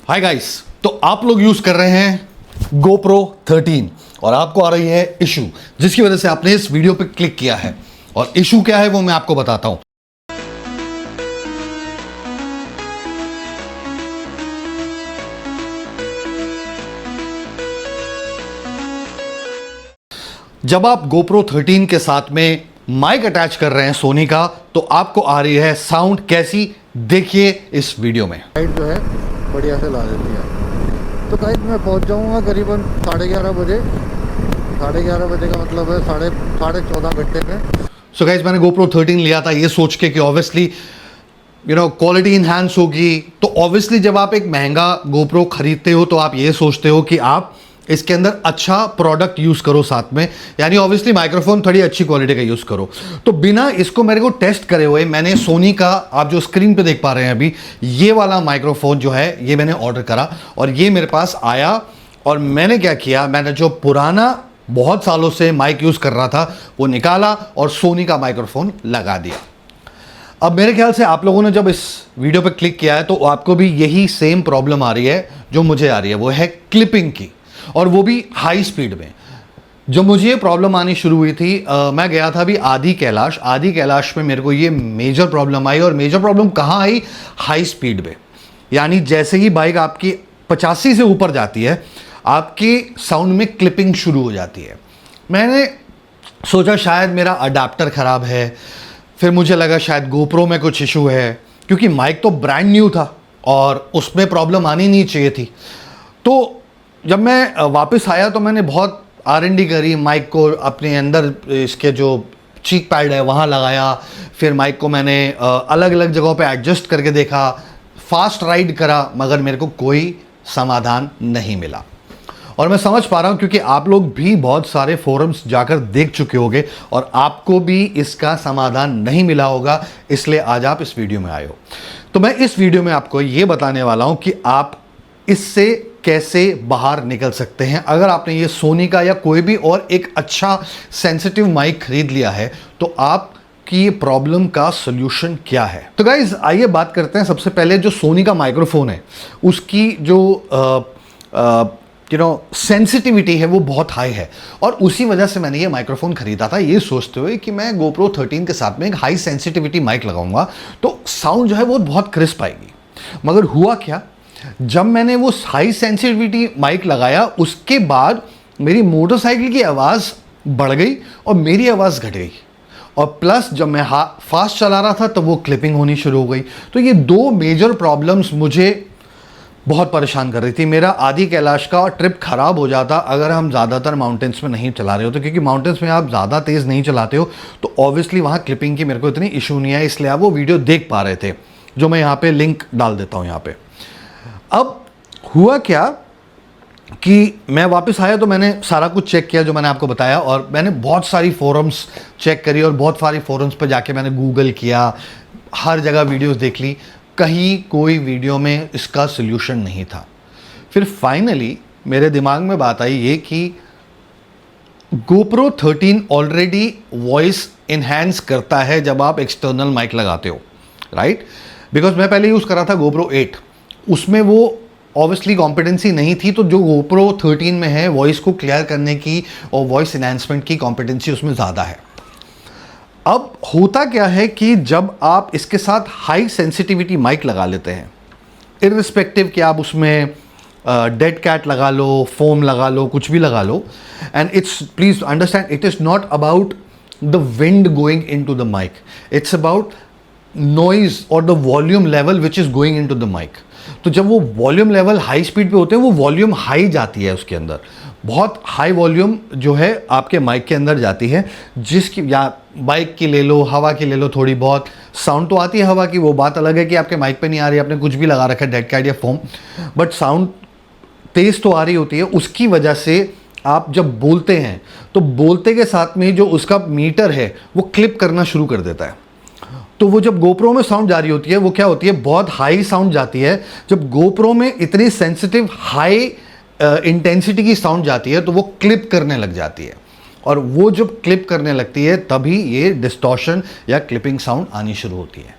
Hi guys, तो आप लोग यूज कर रहे हैं GoPro 13 और आपको आ रही है इशू, जिसकी वजह से आपने इस वीडियो पे क्लिक किया है। और इशू क्या है वो मैं आपको बताता हूं। जब आप GoPro 13 के साथ में माइक अटैच कर रहे हैं सोनी का, तो आपको आ रही है साउंड कैसी, देखिए इस वीडियो में। लाइट जो है बढ़िया से ला देती है। तो गाइस मैं पहुंच जाऊंगा करीबन 11:30 बजे। 11:30 बजे का मतलब है साढ़े 14 घंटे में। सो गाइस, मैंने GoPro 13 लिया था ये सोच के कि ऑब्वियसली क्वालिटी इन्हांस होगी। तो ऑब्वियसली जब आप एक महंगा GoPro खरीदते हो तो आप ये सोचते हो कि आप इसके अंदर अच्छा प्रोडक्ट यूज करो साथ में, यानी ऑब्वियसली माइक्रोफोन थोड़ी अच्छी क्वालिटी का यूज करो। तो बिना इसको मेरे को टेस्ट करे हुए मैंने सोनी का, आप जो स्क्रीन पे देख पा रहे हैं अभी, ये वाला माइक्रोफोन जो है ये मैंने ऑर्डर करा और ये मेरे पास आया। और मैंने क्या किया, मैंने जो पुराना बहुत सालों से माइक यूज कर रहा था वो निकाला और सोनी का माइक्रोफोन लगा दिया। अब मेरे ख्याल से आप लोगों ने जब इस वीडियो पे क्लिक किया है तो आपको भी यही सेम प्रॉब्लम आ रही है जो मुझे आ रही है, वो है क्लिपिंग की, और वो भी हाई स्पीड में। जो मुझे ये प्रॉब्लम आनी शुरू हुई थी, मैं गया था अभी आदि कैलाश में मेरे को ये मेजर प्रॉब्लम आई। और मेजर प्रॉब्लम कहाँ आई? हाई स्पीड में। यानी जैसे ही बाइक आपकी 85 से ऊपर जाती है, आपकी साउंड में क्लिपिंग शुरू हो जाती है। मैंने सोचा शायद मेरा अडाप्टर ख़राब है, फिर मुझे लगा शायद GoPro में कुछ इशू है, क्योंकि माइक तो ब्रांड न्यू था और उसमें प्रॉब्लम आनी नहीं चाहिए थी। तो जब मैं वापस आया तो मैंने बहुत R&D करी, माइक को अपने अंदर इसके जो चीक पैड है वहाँ लगाया, फिर माइक को मैंने अलग अलग जगहों पे एडजस्ट करके देखा, फास्ट राइड करा, मगर मेरे को कोई समाधान नहीं मिला। और मैं समझ पा रहा हूँ क्योंकि आप लोग भी बहुत सारे फोरम्स जाकर देख चुके होंगे और आपको भी इसका समाधान नहीं मिला होगा, इसलिए आज आप इस वीडियो में आए हो। तो मैं इस वीडियो में आपको ये बताने वाला हूँ कि आप इससे कैसे बाहर निकल सकते हैं। अगर आपने ये सोनी का या कोई भी और एक अच्छा सेंसिटिव माइक खरीद लिया है तो आपकी प्रॉब्लम का सॉल्यूशन क्या है। तो गाइज आइए बात करते हैं। सबसे पहले जो सोनी का माइक्रोफोन है उसकी जो सेंसिटिविटी है वो बहुत हाई है, और उसी वजह से मैंने ये माइक्रोफोन खरीदा था, ये सोचते हुए कि मैं GoPro 13 के साथ में एक हाई सेंसिटिविटी माइक लगाऊंगा तो साउंड जो है वो बहुत क्रिस्प आएगी। मगर हुआ क्या, जब मैंने वो हाई सेंसिटिविटी माइक लगाया उसके बाद मेरी मोटरसाइकिल की आवाज़ बढ़ गई और मेरी आवाज़ घट गई, और प्लस जब मैं फास्ट चला रहा था तो वो क्लिपिंग होनी शुरू हो गई। तो ये दो मेजर प्रॉब्लम्स मुझे बहुत परेशान कर रही थी। मेरा आदि कैलाश का ट्रिप ख़राब हो जाता अगर हम ज़्यादातर माउंटेन्स में नहीं चला रहे होते, क्योंकि माउंटेन्स में आप ज़्यादा तेज़ नहीं चलाते हो तो ऑब्वियसली वहाँ क्लिपिंग की मेरे को इतनी इशू नहीं है, इसलिए आप वो वीडियो देख पा रहे थे, जो मैं यहाँ पे लिंक डाल देता हूँ यहाँ पे। अब हुआ क्या कि मैं वापस आया तो मैंने सारा कुछ चेक किया जो मैंने आपको बताया, और मैंने बहुत सारी फोरम्स चेक करी और बहुत सारी फोरम्स पर जाके मैंने गूगल किया, हर जगह वीडियोस देख ली, कहीं कोई वीडियो में इसका सल्यूशन नहीं था। फिर फाइनली मेरे दिमाग में बात आई ये कि GoPro 13 ऑलरेडी वॉइस इन्हांस करता है जब आप एक्सटर्नल माइक लगाते हो, राइट? बिकॉज मैं पहले यूज़ कर रहा था GoPro 8, उसमें वो ऑब्वियसली कॉम्पिटेंसी नहीं थी। तो जो GoPro 13 में है वॉइस को क्लियर करने की और वॉइस इन्हांसमेंट की कॉम्पिटेंसी उसमें ज़्यादा है। अब होता क्या है कि जब आप इसके साथ हाई सेंसिटिविटी माइक लगा लेते हैं, इररिस्पेक्टिव कि आप उसमें डेड कैट लगा लो, फोम लगा लो, कुछ भी लगा लो, and it's, please understand, it is not about the wind going into the mic, it's about noise और the volume level which is going into the mic. तो जब वो वॉल्यूम लेवल हाई स्पीड पे होते हैं वो volume high जाती है, उसके अंदर बहुत हाई वॉल्यूम जो है आपके माइक के अंदर जाती है, जिसकी, या बाइक की ले लो, हवा की ले लो, थोड़ी बहुत साउंड तो आती है हवा की, वो बात अलग है कि आपके माइक पे नहीं आ रही, आपने कुछ भी लगा रखा है डेड कैट या फोम, बट साउंड तेज़ तो आ रही होती है। उसकी वजह से आप जब बोलते हैं तो बोलते के साथ में जो उसका मीटर है वो क्लिप करना शुरू कर देता है। तो वो जब GoPro में साउंड जा रही होती है वो क्या होती है, बहुत हाई साउंड जाती है। जब GoPro में इतनी सेंसिटिव हाई इंटेंसिटी की साउंड जाती है तो वो क्लिप करने लग जाती है, और वो जब क्लिप करने लगती है तभी ये डिस्टॉर्शन या क्लिपिंग साउंड आनी शुरू होती है।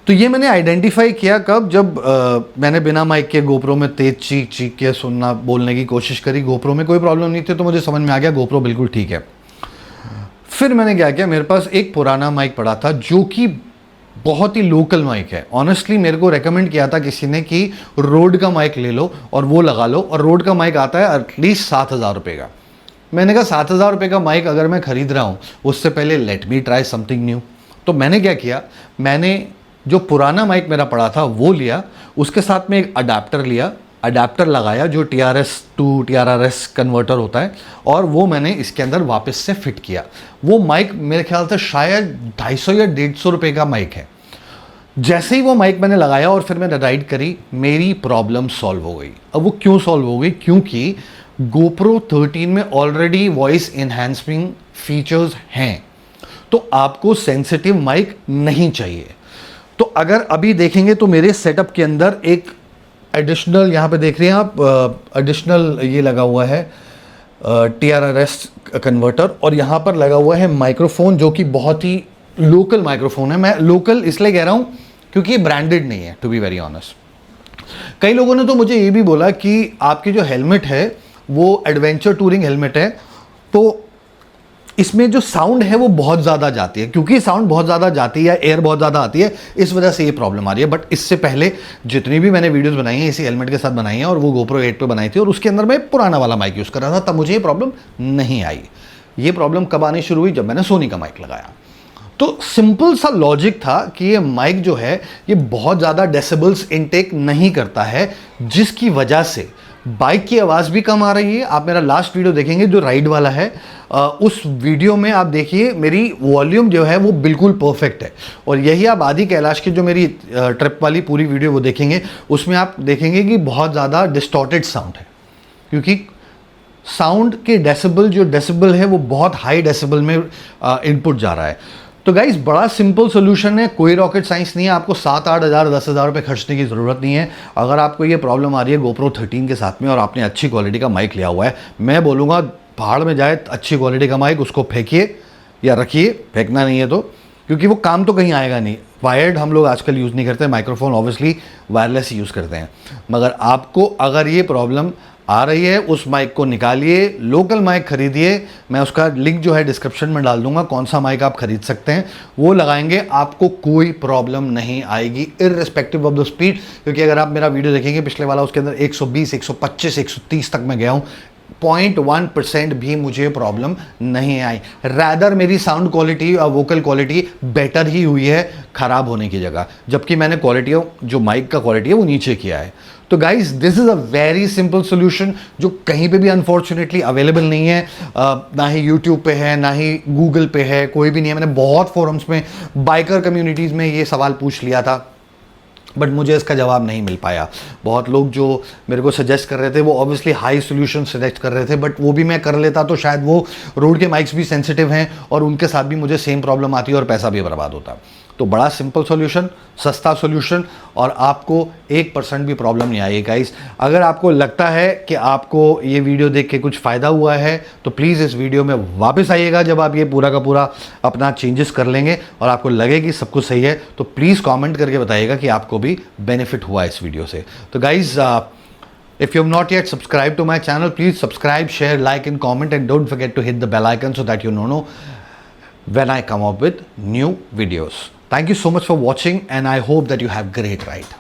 तो ये मैंने आइडेंटिफाई किया कब, जब मैंने बिना माइक के गोप्रो में तेज चीख चीख के सुनना बोलने की कोशिश करी। गोप्रो में कोई प्रॉब्लम नहीं थी, तो मुझे समझ में आ गया गोप्रो बिल्कुल ठीक है। फिर मैंने क्या किया, मेरे पास एक पुराना माइक पड़ा था जो कि बहुत ही लोकल माइक है। ऑनेस्टली मेरे को रेकमेंड किया था किसी ने कि रोड का माइक ले लो और वो लगा लो, और रोड का माइक आता है एटलीस्ट 7,000 रुपये का। मैंने कहा 7,000 रुपये का माइक अगर मैं खरीद रहा हूँ, उससे पहले let me try something new. तो मैंने क्या किया, मैंने जो पुराना माइक मेरा पड़ा था वो लिया, उसके साथ में एक अडाप्टर लिया, अडाप्टर लगाया जो TRS टू TRRS कन्वर्टर होता है, और वो मैंने इसके अंदर वापस से फिट किया। वो माइक मेरे ख्याल से शायद 250 या 150 रुपये का माइक है। जैसे ही वो माइक मैंने लगाया और फिर मैंने राइड करी, मेरी प्रॉब्लम सॉल्व हो गई। अब वो क्यों सॉल्व हो गई, क्योंकि GoPro 13 में ऑलरेडी वॉइस एनहांसिंग फीचर्स हैं, तो आपको सेंसिटिव माइक नहीं चाहिए। तो अगर अभी देखेंगे तो मेरे सेटअप के अंदर एक एडिशनल, यहाँ पे देख रहे हैं आप, एडिशनल ये लगा हुआ है TRRS कन्वर्टर, और यहाँ पर लगा हुआ है माइक्रोफोन जो कि बहुत ही लोकल माइक्रोफोन है। मैं लोकल इसलिए कह रहा हूँ क्योंकि ये ब्रांडेड नहीं है, टू बी वेरी ऑनेस्ट। कई लोगों ने तो मुझे ये भी बोला कि आपकी जो हेलमेट है वो एडवेंचर टूरिंग हेलमेट है, तो इसमें जो साउंड है वो बहुत ज़्यादा जाती है। क्योंकि साउंड बहुत ज़्यादा जाती है या एयर बहुत ज़्यादा आती है, इस वजह से ये प्रॉब्लम आ रही है। बट इससे पहले जितनी भी मैंने वीडियोस बनाई हैं इसी हेलमेट के साथ बनाई हैं, और वो GoPro 8 पे बनाई थी, और उसके अंदर मैं पुराना वाला माइक यूज़ कर रहा था, तब मुझे ये प्रॉब्लम नहीं आई। ये प्रॉब्लम कब आनी शुरू हुई, जब मैंने सोनी का माइक लगाया। तो सिंपल सा लॉजिक था कि ये माइक जो है ये बहुत ज़्यादा डेसिबल्स इनटेक नहीं करता है, जिसकी वजह से बाइक की आवाज़ भी कम आ रही है। आप मेरा लास्ट वीडियो देखेंगे जो राइड वाला है, उस वीडियो में आप देखिए मेरी वॉल्यूम जो है वो बिल्कुल परफेक्ट है। और यही आप आदि कैलाश की जो मेरी ट्रिप वाली पूरी वीडियो वो देखेंगे, उसमें आप देखेंगे कि बहुत ज़्यादा डिस्टॉर्टेड साउंड है, क्योंकि साउंड के डेसिबल जो डेसिबल है वो बहुत हाई डेसिबल में इनपुट जा रहा है। तो गाइस बड़ा सिंपल सोल्यूशन है, कोई रॉकेट साइंस नहीं है। आपको 7-8 हज़ार 10,000 रुपये खर्चने की ज़रूरत नहीं है। अगर आपको ये प्रॉब्लम आ रही है GoPro 13 के साथ में और आपने अच्छी क्वालिटी का माइक लिया हुआ है, मैं बोलूँगा पहाड़ में जाए अच्छी क्वालिटी का माइक, उसको फेंकिए या रखिए, फेंकना नहीं है तो, क्योंकि वो काम तो कहीं आएगा नहीं। वायर्ड हम लोग आजकल यूज़ नहीं करते, माइक्रोफोन ऑब्वियसली वायरलेस ही यूज़ करते हैं। मगर आपको अगर ये प्रॉब्लम आ रही है, उस माइक को निकालिए, लोकल माइक खरीदिए। मैं उसका लिंक जो है डिस्क्रिप्शन में डाल दूंगा, कौन सा माइक आप खरीद सकते हैं, वो लगाएंगे, आपको कोई प्रॉब्लम नहीं आएगी इररिस्पेक्टिव ऑफ द स्पीड। क्योंकि अगर आप मेरा वीडियो देखेंगे पिछले वाला, उसके अंदर 120, 125, 130 तक मैं गया हूँ, 0.1% भी मुझे प्रॉब्लम नहीं आई। रैदर मेरी साउंड क्वालिटी और वोकल क्वालिटी बेटर ही हुई है ख़राब होने की जगह, जबकि मैंने क्वालिटी जो माइक का क्वालिटी है वो नीचे किया है। तो guys this is a very simple solution जो कहीं पे भी अनफॉर्चुनेटली अवेलेबल नहीं है। ना ही यूट्यूब पे है, ना ही गूगल पे है, कोई भी नहीं है। मैंने बहुत फोरम्स में, बाइकर कम्युनिटीज़ में ये सवाल पूछ लिया था, बट मुझे इसका जवाब नहीं मिल पाया। बहुत लोग जो मेरे को सजेस्ट कर रहे थे वो ऑब्वियसली हाई सोल्यूशन सजेस्ट कर रहे थे, बट वो भी मैं कर लेता तो शायद वो रोड के माइक्स भी सेंसिटिव हैं और उनके साथ भी मुझे सेम प्रॉब्लम आती और पैसा भी बर्बाद होता। तो बड़ा सिंपल सॉल्यूशन, सस्ता सॉल्यूशन, और आपको 1% भी प्रॉब्लम नहीं आएगी गाइस। अगर आपको लगता है कि आपको ये वीडियो देख के कुछ फ़ायदा हुआ है तो प्लीज़ इस वीडियो में वापस आइएगा जब आप ये पूरा का पूरा अपना चेंजेस कर लेंगे और आपको लगे कि सब कुछ सही है, तो प्लीज़ कमेंट करके बताइएगा कि आपको भी बेनिफिट हुआ इस वीडियो से। तो guys if you have not yet subscribed to my channel, please subscribe, share, like and comment, and don't forget to hit the bell icon so that you know when I come up with new videos. Thank you so much for watching, and I hope that you have great ride.